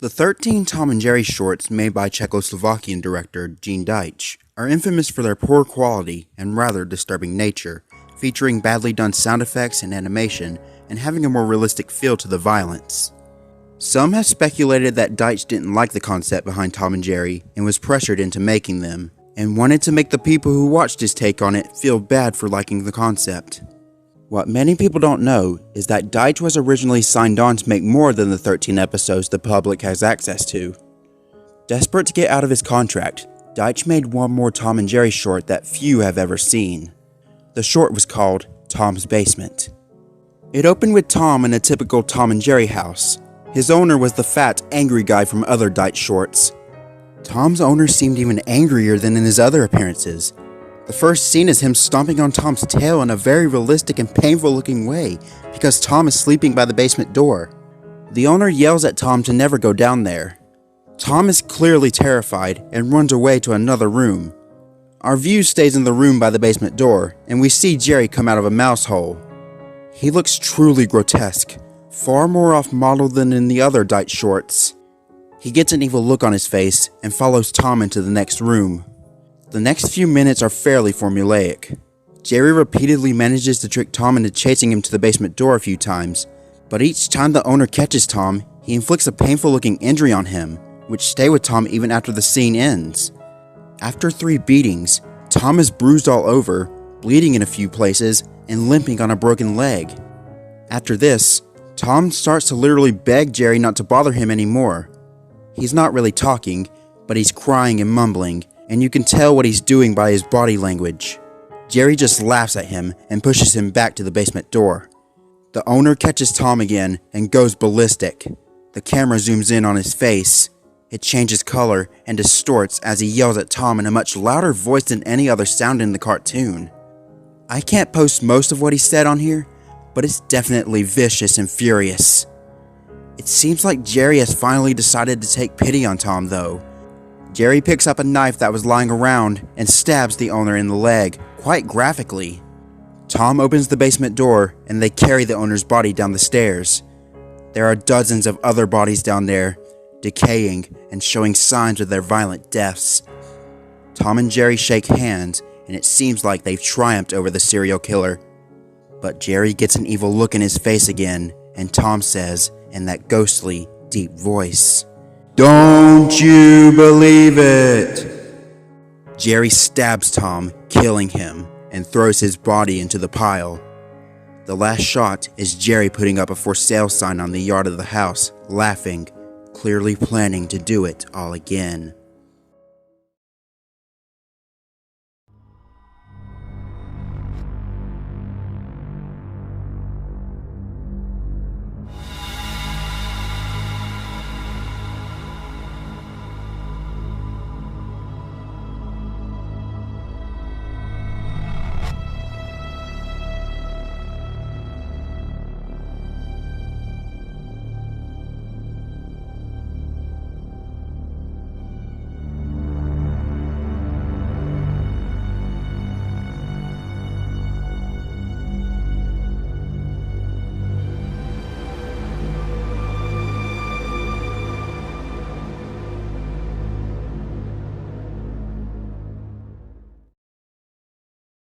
The 13 Tom and Jerry shorts made by Czechoslovakian director Gene Deitch are infamous for their poor quality and rather disturbing nature, featuring badly done sound effects and animation and having a more realistic feel to the violence. Some have speculated that Deitch didn't like the concept behind Tom and Jerry and was pressured into making them, and wanted to make the people who watched his take on it feel bad for liking the concept. What many people don't know is that Deitch was originally signed on to make more than the 13 episodes the public has access to. Desperate to get out of his contract, Deitch made one more Tom and Jerry short that few have ever seen. The short was called Tom's Basement. It opened with Tom in a typical Tom and Jerry house. His owner was the fat, angry guy from other Deitch shorts. Tom's owner seemed even angrier than in his other appearances. The first scene is him stomping on Tom's tail in a very realistic and painful looking way because Tom is sleeping by the basement door. The owner yells at Tom to never go down there. Tom is clearly terrified and runs away to another room. Our view stays in the room by the basement door, and we see Jerry come out of a mouse hole. He looks truly grotesque, far more off model than in the other Deitch shorts. He gets an evil look on his face and follows Tom into the next room. The next few minutes are fairly formulaic. Jerry repeatedly manages to trick Tom into chasing him to the basement door a few times, but each time the owner catches Tom, he inflicts a painful looking injury on him, which stay with Tom even after the scene ends. After 3 beatings, Tom is bruised all over, bleeding in a few places, and limping on a broken leg. After this, Tom starts to literally beg Jerry not to bother him anymore. He's not really talking, but he's crying and mumbling, and you can tell what he's doing by his body language. Jerry just laughs at him and pushes him back to the basement door. The owner catches Tom again and goes ballistic. The camera zooms in on his face. It changes color and distorts as he yells at Tom in a much louder voice than any other sound in the cartoon. I can't post most of what he said on here, but it's definitely vicious and furious. It seems like Jerry has finally decided to take pity on Tom though. Jerry picks up a knife that was lying around and stabs the owner in the leg, quite graphically. Tom opens the basement door and they carry the owner's body down the stairs. There are dozens of other bodies down there, decaying and showing signs of their violent deaths. Tom and Jerry shake hands and it seems like they've triumphed over the serial killer. But Jerry gets an evil look in his face again and Tom says in that ghostly, deep voice, "Don't you believe it?" Jerry stabs Tom, killing him, and throws his body into the pile. The last shot is Jerry putting up a for sale sign on the yard of the house, laughing, clearly planning to do it all again.